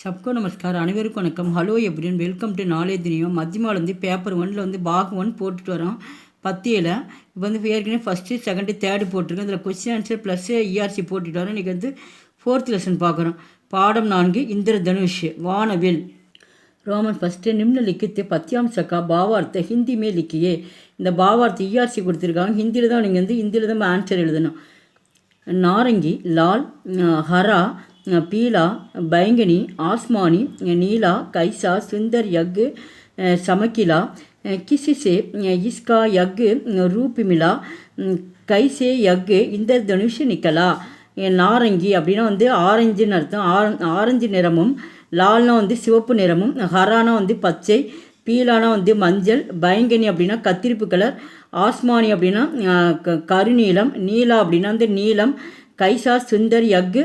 सबको नमस्कार அனைவருக்கும் வணக்கம். Hello everyone welcome to knowledge தினியம். மத்தியமாலேருந்து பேப்பர் 1ல் வந்து பாக் 1 போட்டுட்டு வரோம். 10 இப்போ வந்து ஏற்கனவே ஃபஸ்ட்டு செகண்டு தேர்டு போட்டிருக்கோம். இதில் கொஸ்டின் ஆன்சர் ப்ளஸ் இஆர்சி போட்டுட்டு வரோம். இன்றைக்கி வந்து 4th லெசன் பார்க்குறோம். பாடம் 4 इंद्रधनुष वानविल. रोमन फर्स्ट निम्नलिखित पत्यांश का भावार्थ हिंदी में लिखिए. இந்த பாவார்த்த இஆர்சி கொடுத்துருக்காங்க. ஹிந்தியில் தான் நீங்கள் வந்து ஹிந்தியில் தான் ஆன்சர் எழுதணும். नारंगी लाल हरा पीला बैंगनी आसमानी नीला कैसा सुंदर यज्ञ चमकीला किसी से इसका यज्ञ रूप मिला कैसे यज्ञ इंद्रधनुष निकला. நாரங்கி அப்படின்னா வந்து ஆரஞ்சுன்னு அர்த்தம். ஆரஞ்சு நிறமும், லால்னா வந்து சிவப்பு நிறமும், ஹரானா வந்து பச்சை, பீலானா வந்து மஞ்சள், பயங்கனி அப்படின்னா கத்திரிப்பு கலர், ஆஸ்மானி அப்படின்னா கருநீலம், நீலா அப்படின்னா வந்து நீலம், கைசா சுந்தர் யக்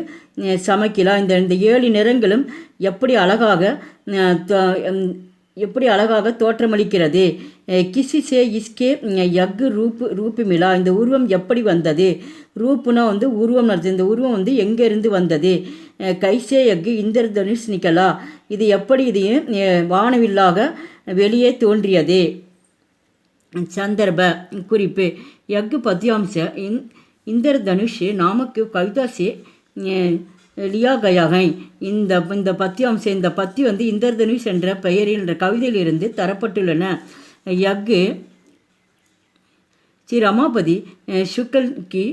சமக்கிலா. இந்த 7 நிறங்களும் எப்படி அழகாக தோற்றமளிக்கிறது. கிசி சே இஸ்கே யக் ரூப்பு மிலா. இந்த உருவம் எப்படி வந்தது. ரூப்புனா வந்து உருவம் நடத்துது. இந்த உருவம் வந்து எங்கேருந்து வந்தது. கைசே யக் இந்திரதனுஷ் நிக்கலா. இது எப்படி இது வானவில்லாக வெளியே தோன்றியது. சந்தர்ப குறிப்பு यज्ञ पद्यांश इंद्रधनुष नामक कविता से लिया गया है. இந்த பத்தியாம்ச இந்த பத்தி வந்து இந்திரதனுஷ் என்ற பெயரில் என்ற கவிதையிலிருந்து தரப்பட்டுள்ளன. யக் ஸ்ரீ ரமாபதி சுக்கல் கி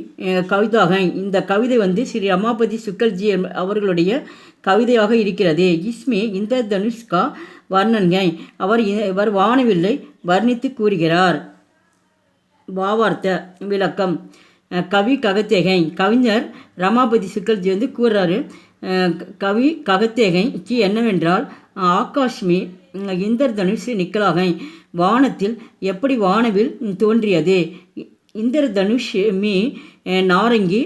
கவிதாக. இந்த கவிதை வந்து ஸ்ரீ ரமாபதி சுக்கல்ஜி அவர்களுடைய கவிதையாக இருக்கிறது. இஸ்மே இந்திரதனுஷ் கா வர்ணன்கை. அவர் வானவில்லை வர்ணித்து கூறுகிறார். பாவார்த்த விளக்கம் கவி ககத்தேகை. கவிஞர் ரமாபதி சுக்கல்ஜி வந்து கூறுறாரு. கவி ககத்தேகைக்கு என்னவென்றால் ஆகாஷ்மி இந்திரதனுஷ் நிக்கலாகை. வானத்தில் எப்படி வானவில் தோன்றியது. இந்திரதனுஷ் மீ நாரங்கி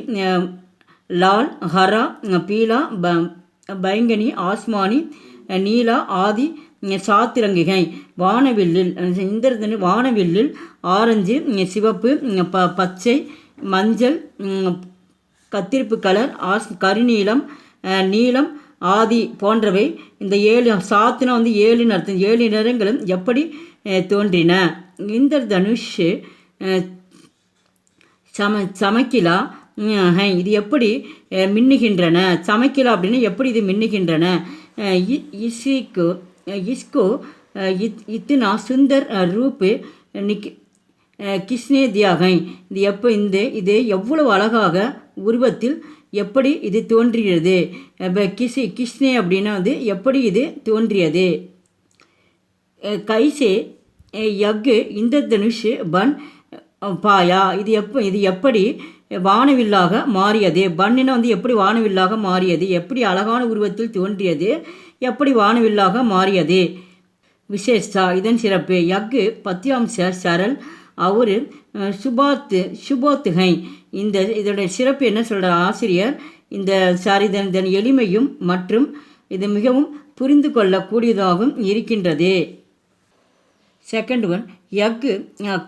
லால் ஹரா பீலா பயங்கனி ஆஸ்மானி நீலா ஆதி சாத்திரங்கிகை. வானவில்லில் வானவில்லில் ஆரஞ்சு, சிவப்பு, பச்சை, மஞ்சள், கத்திரிப்பு கலர், கருநீலம், நீலம் ஆதி போன்றவை. இந்த 7 சாத்தினா வந்து 7 அர்த்தம். 7 நிறங்களும் எப்படி தோன்றின. இந்திரதனுஷ் சமக்கிலா இது எப்படி மின்னுகின்றன. சமக்கிலா அப்படின்னா எப்படி இது மின்னுகின்றன. इसको इतना सुंदर रूप किसने दिया है. இது எவ்வளவு அழகாக உருவத்தில் எப்படி இது தோன்றியது. கிஸ்னே அப்படின்னா வந்து எப்படி இது தோன்றியது. கைசே யக் இந்திரதனுஷ் பன் பாயா. இது எப்படி வானவில்லாக மாறியது. பன்னினா வந்து எப்படி வானவில்லாக மாறியது. எப்படி அழகான உருவத்தில் தோன்றியது. எப்படி வானவில்லாக மாறியது. விசேஷா இதன் சிறப்பு. யக் பத்தியாம்ச சரல் அவர் சுபோத்துகை. இதோடைய சிறப்பு என்ன சொல்கிற ஆசிரியர். இந்த இதன் எளிமையும் மற்றும் இது மிகவும் புரிந்து கொள்ளக்கூடியதாகவும் இருக்கின்றது. செகண்ட் ஒன் யக்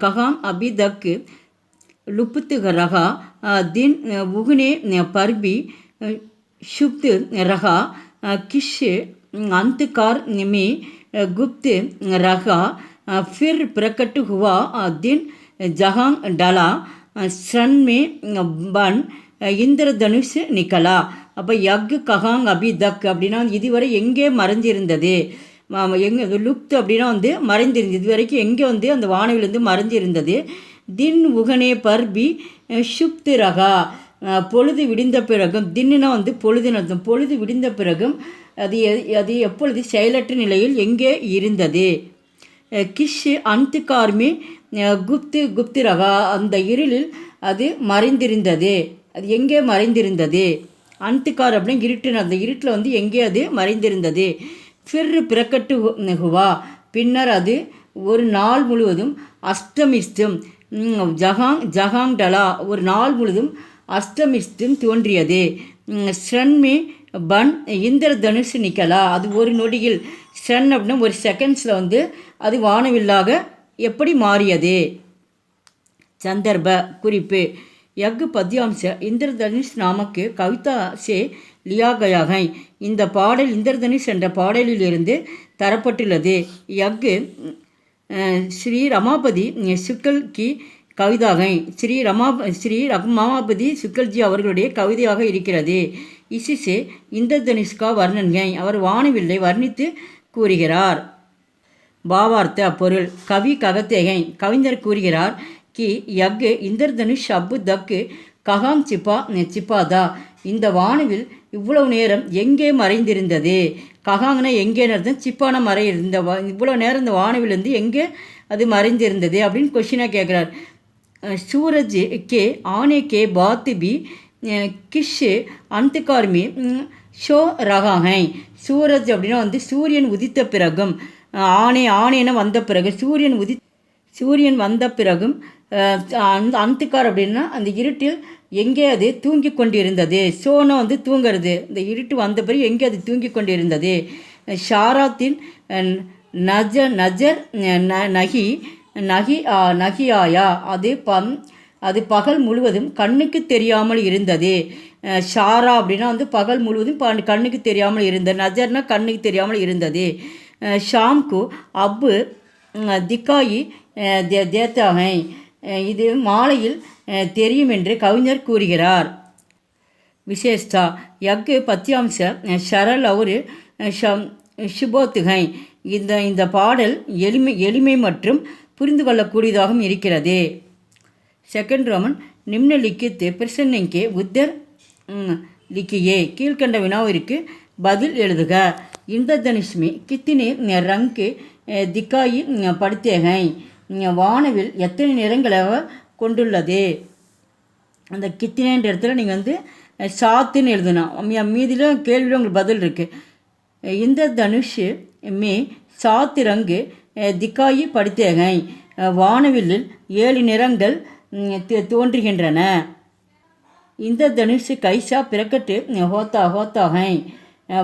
ககாம் அபி தக் லுப்த் ரகா தின் உகுனே பர்பி शुप्त रहा किश अंतकार में गुप्त रहा फिर प्रकट हुआ दिन जहां डला सन में बन இந்திரதனுஷ் நிக்கலா. அப்போ யக் ககாங் அபி தக் அப்படின்னா இதுவரை எங்கே மறைஞ்சிருந்தது. எங்கே லுப்த் அப்படின்னா வந்து மறைந்திருந்தது. இது வரைக்கும் எங்கே வந்து அந்த வானவிலிருந்து மறைஞ்சிருந்தது. தின் உகனே பர்பி ஷுப்த் ரகா. பொழுது விடிந்த பிறகும். தின்னுனா வந்து பொழுது நடத்தும். பொழுது விடிந்த பிறகும் அது எப்பொழுது செயலற்ற நிலையில் எங்கே இருந்தது. கிஷ் அந்துகார்மி குப்து ரகா. அந்த இருளில் அது மறைந்திருந்தது. அது எங்கே மறைந்திருந்தது. அந்துகார் அப்படின்னு இருட்டுன்னு அந்த இருட்டில் வந்து எங்கே அது மறைந்திருந்தது. ஃபிர் பிரக்கட்டு ஹுவா. பின்னர் அது ஒரு நாள் முழுவதும் அஷ்டமிஸ்தும் ஜஹாங் டலா. ஒரு நாள் முழுவதும் அஷ்டமிஸ்தும் தோன்றியது. ஸ்ரன்மே பன் இந்திரதனுஷ் நிக்கலா. அது ஒரு நொடியில். ஸ்ரன் அப்படின்னா ஒரு செகண்ட்ஸில் வந்து அது வானவில்லாக எப்படி மாறியது. சந்தர்ப குறிப்பு यज्ञ पद्यांश इंद्रधनुष नामक कविता से லியாகயாகை. இந்த பாடல் இந்திரதனுஷ் என்ற பாடலிலிருந்து தரப்பட்டுள்ளது. யக்கு ஸ்ரீ ரமாபதி சுக்கல் கி கவிதாகை. ஸ்ரீ ரமாபதி சுக்கல்ஜி அவர்களுடைய கவிதையாக இருக்கிறது. இசிசே இந்திரதனுஷ்கா வர்ணன்கை. அவர் வானவில்லை வர்ணித்து கூறுகிறார். பாவார்த்த பொருள். கவி ககத்தேகை. கவிஞர் கூறுகிறார் கி யக் இந்திரதனுஷ் அப்பு தக்கு ககாம் சிப்பாதா. இந்த வானவில் இவ்வளவு நேரம் எங்கே மறைந்திருந்தது? ககாங்கனா எங்கே நேரம், சிப்பான மறை இருந்த இவ்வளோ நேரம் இந்த வானவிலிருந்து எங்கே அது மறைந்திருந்தது அப்படின்னு கொஷினாக கேட்குறார். சூரஜ் கே ஆனே கே பாத் பி கிஷ் அந்தகார்மி ஷோ ரகாகை. சூரஜ் அப்படின்னா சூரியன் உதித்த பிறகும், ஆனேன வந்த பிறகு, சூரியன் வந்த பிறகும், அந்தகார் அப்படின்னா அந்த இருட்டில் எங்கே அது தூங்கி கொண்டிருந்தது. சோனா தூங்கிறது, இந்த இருட்டு வந்த பிறகு எங்கே அது தூங்கி கொண்டிருந்தது. ஷாராத்தின் நஜர் நகியாயா. அது பகல் முழுவதும் கண்ணுக்கு தெரியாமல் இருந்தது. ஷாரா அப்படின்னா பகல் முழுவதும் கண்ணுக்கு தெரியாமல் இருந்தது. நஜர்னா கண்ணுக்கு தெரியாமல் இருந்தது. ஷாம்கு அப்பு திக்காயி தேத்தாகை. இது மாலையில் தெரியும் என்று கவிஞர் கூறுகிறார். விசேஷ்தா யக்கு பத்தியாம்ச ஷரல் ஒரு சுபோத்துகை. இந்த பாடல் எளிமை மற்றும் புரிந்து கொள்ளக்கூடியதாகவும் இருக்கிறது. செகண்ட் ரோமன் நிம்ன லிக்கித்து பிரசன்னைக்கு உத்தர் லிக்கியே. கீழ்கண்ட வினாவிற்கு பதில் எழுதுக. இந்திரதனுஷ்மி கித்தினே ரங்கு திக்காயி படுத்தேகை. வானவில் எத்தனை நிறங்களாக கொண்டுள்ளது? அந்த கித்தினேன்ற இடத்துல நீங்கள் சாத்துன்னு எழுதணும். மீதியில் கேள்வியில் உங்களுக்கு பதில் இருக்குது. இந்திரதனுஷ் மே சாத்து ரங்கு திக்காயி படுத்தேகை. வானவில்லில் 7 நிறங்கள் தோன்றுகின்றன. இந்திரதனுஷ் கைசா பிரக்கட்டு ஹோத்தாகை.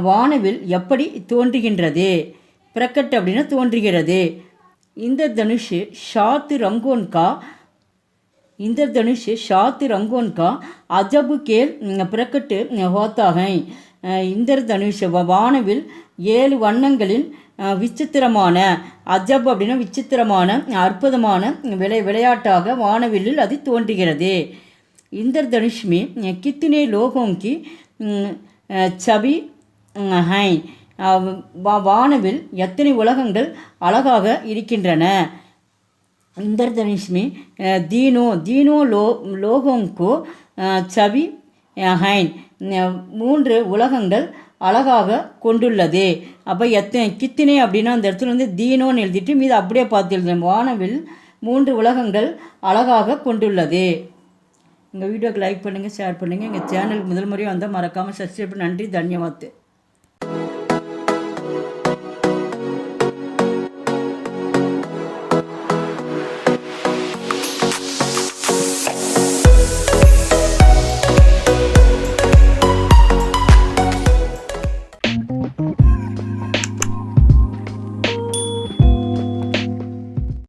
வானவில் எப்படி தோன்றுகின்றது? பிரக்கட் அப்படின்னா தோன்றுகிறது. இந்திரதனுஷ் ஷாத்து ரங்கோன்கா அஜபு கேல் பிரக்கட்டு ஹோத்தாகை. இந்திரதனுஷ் வானவில் 7 வண்ணங்களின் விசித்திரமான, அஜப் அப்படின்னா விசித்திரமான, அற்புதமான விளையாட்டாக வானவில்லில் அது தோன்றுகிறது. இந்திரதனுஷ்மி கித்தினே லோகோங்கி சபி ஹை. வானவில் எத்தனை உலகங்கள் அழகாக இருக்கின்றன? இந்திரதனுஷ்மி தீனோ லோகோங்கோ சபி ஹைன். 3 உலகங்கள் அழகாக கொண்டுள்ளது. அப்போ கித்தினே அப்படின்னா அந்த இடத்துல தீனோன்னு எழுதிட்டு மீது அப்படியே பார்த்து எழுதணும். வானவில் 3 உலகங்கள் அழகாக கொண்டுள்ளது. எங்கள் வீடியோக்கு லைக் பண்ணுங்கள், ஷேர் பண்ணுங்கள். எங்கள் சேனலுக்கு முதல் முறையாக வந்தால் மறக்காமல் சப்ஸ்கிரைப். நன்றி, தன்யவாத்.